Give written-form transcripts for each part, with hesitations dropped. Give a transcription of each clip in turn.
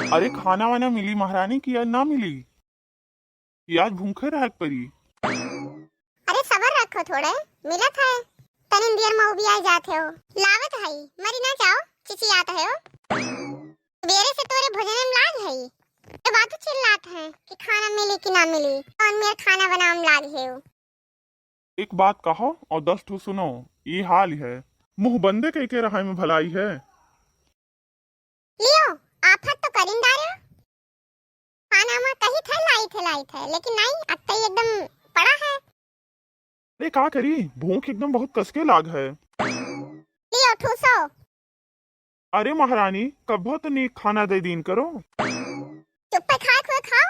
अरे खाना वाना मिली महारानी की या ना मिली? कि आज भूखे रह परी? अरे सबर रखो थोड़े, मिलत है। तनिन देर में भी आ जाते हो। लावत है, मरी ना जाओ, चिची आता है हो। बेरे से तोरे भोजन में लाग है। ये बात तो चिल्लात है कि खाना मिली कि ना मिली, कौन मेरा खाना बनाम लाग है। एक बात कहो और 10 ठो सुनो। ये हाल है, मुंह बंदे कह के रहा में भलाई है। लियो, आफत तो करिंदार हो। खाना में कही लाई थे, लेकिन नहीं, अब तो एकदम पड़ा है। अरे का करी, भूख एकदम बहुत कसके लाग है। लियो ठूसो। अरे महारानी कब्बो तो नहीं खाना दे दीन करो। चुप पे खाए खुए खाओ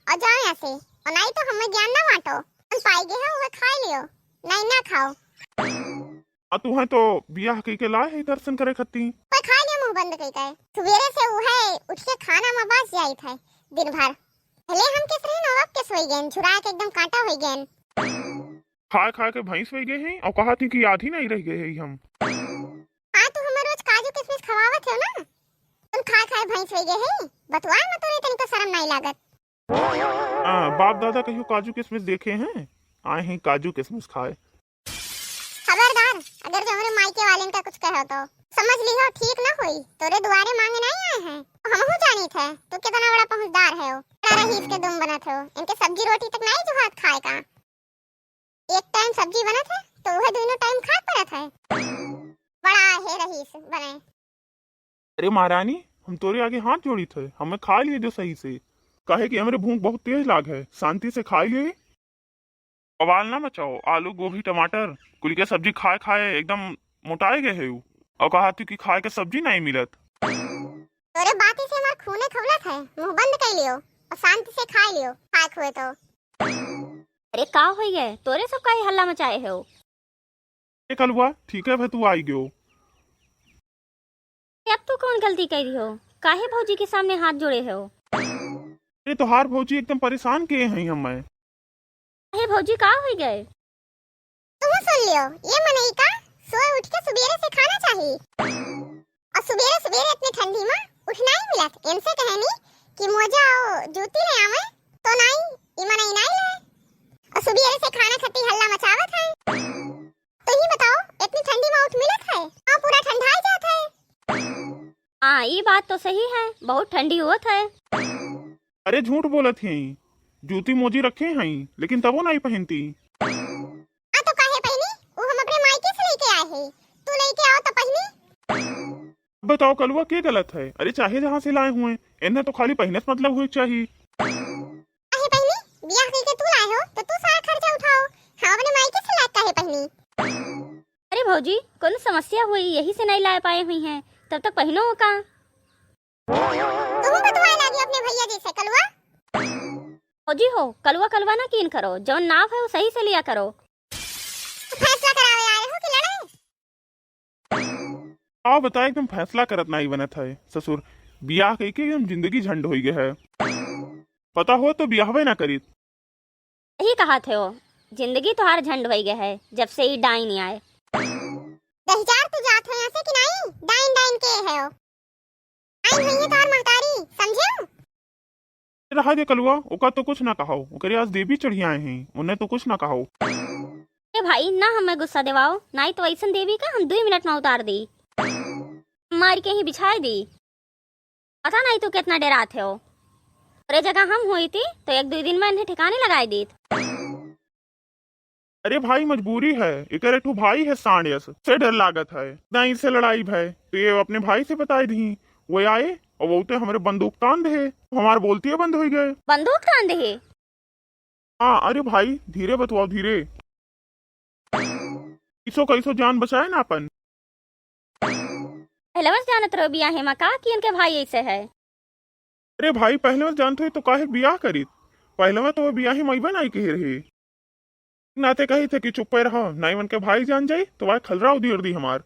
और जाओ यहाँ से, और नहीं तो हमें ज्ञान ना बांटो। हम पाएगे हैं वो खा लियो, नहीं ना खाओ। तू है तो बियाह कह के लाए है दर्शन करे खत्ती। पर खा लियो मुंह बंद कई का। सवेरे से वो है उठ के खाना में बस जाई था दिन भर। पहले हम किस रहे नवाब के सोई गए, झुरा के एकदम कांटा हो गए। खा खा के भैंस हो गए हैं और कहा थी कि आधी नहीं रह गए हैं हम। हाँ तो हमें रोज काजू किशमिश खवावत हो ना, तुम खा खा भैंस हो गए हैं। बतवा मत तोरे तनिको शर्म नहीं लागत। बाप दादा कहियो काजू किशमिश देखे हैं, आए हैं काजू किशमिश खाए। खबरदार, अगर जो हमारे मायके वाले का कुछ कहो तो समझ लियो ठीक ना हुई। तोरे दुआरे मांगे नहीं आए हैं, हम हो जानी थे तू कितना बड़ा पहुंचदार है। बड़ा रहीस के दुम बना थे, इनके सब्जी रोटी तक नहीं जो हाथ खाए का। एक टाइम सब्जी बना था तो वह दोनों टाइम खा पड़ा था। बड़ा है रहीस बने। अरे महारानी हम तोरे आगे हाथ जोड़ी थे, हमें खा लिए जो सही से। कहे कि हमारे भूख बहुत तेज लाग है, शांति से खा लिए। बवाल ना मचाओ, आलू गोभी टमाटर कुल के सब्जी खाए खाए एकदम मोटाए गए है। और कहा थी कि खाए के सब्जी नहीं मिलत। तोरे बाती से हमार खूने खवलत है, मुंह बंद कर लियो और शांति से खा लियो, खाए खुए तो। अरे का हो गए तोरे सब का हल्ला मचाए हो? कल हुआ ठीक है भाई, तू आई गयो। अब तू कौन गलती करी हो, काहे भौजी के सामने हाथ जोड़े हो? अरे तोहार भौजी एकदम परेशान किए हैं हमें। अरे भौजी का हो गए? तुम सुन लियो, ये मनई का सोए उठ के सुबेरे से खाना चाहिए। और सुबेरे सुबेरे इतनी ठंडी में उठना ही मिलत। इनसे कहनी कि मोजा और जूती ले आवे तो नहीं, ई मनई नहीं ले। और सुबेरे से खाना खत्ती हल्ला मचावत है। तो ही बताओ इतनी ठंडी में उठ मिलत है? हां पूरा ठंडा जात है। हाँ ये बात तो सही है, बहुत ठंडी होत है। अरे झूठ बोलत हैं, जूती मोजी रखे हैं लेकिन तबो नहीं पहनती। हां तो काहे पहनी? वो हम अपने मायके से लेके आए हैं, तू लेके आओ तो पहनी। बताओ कलुआ क्या गलत है? अरे चाहे जहाँ से लाए हुए इन्हें तो खाली पहने से मतलब हुई चाहिए। काहे पहनी? बियाह करके तू लाए हो तो तू सारा खर्चा उठाओ। हम अपने मायके से लाए काहे पहनी? अरे भौजी कौन समस्या हुई यही से नहीं ला पाए हुई हैं, तब तक पहनो का। तुम बतवाए लागी अपने भैया जी से कलवा। भौजी हो कलवा कलवा ना कीन करो, जो नाव है वो सही से लिया करो। फैसला करावे आ रहे हो कि लड़ाई? आओ बता, एकदम फैसला करत नहीं बनत है। ससुर बियाह कह के एकदम जिंदगी झंड हो गई है। पता हो तो बियाहवे ना करी। यही कहा थे हो, जिंदगी तुम्हारा झंड हो गया है जब से ही डाइन नहीं आए। 10,000 तू जात हो यहाँ से कि नहीं? डाइन डाइन के है हो। आई भैया तार महतारी समझे? रहा दे कलुआ, ओका तो कुछ ना कहो। ओकरे आज देवी चढ़ी आए हैं, उन्हें तो कुछ ना कहो। अरे भाई ना हमें गुस्सा दिवाओ, नहीं तो ऐसा देवी का हम 2 मिनट में उतार दी, मार के ही बिछाई दी। पता नहीं तू कितना डराते हो। अरे जगह हम हुई थी तो 1-2 दिन में इन्हें ठिकाने लगाई दी। अरे भाई मजबूरी है, एक ठू भाई है सांडियस से डर लागत है नहीं से लड़ाई भाई तो ये अपने भाई से बताई दी। वो आए और वो तो हमारे बंदूक तान दे, हमारे बोलती है बंद हो गए। बंदूक तान दे? हाँ अरे भाई धीरे बतवाओ धीरे, कैसो कैसो जान बचाए ना अपन। पहले बस जानत रहो बिया है मका कि इनके भाई ऐसे है। अरे भाई पहले में जानते तो काहे बियाह करी, पहले में तो वो बियाह ही मैबे नहीं कही रही। नाते कही थे कि चुप पे रहो, नहीं मन के भाई जान जाये तो वह खलरा उधेड़ दी हमार।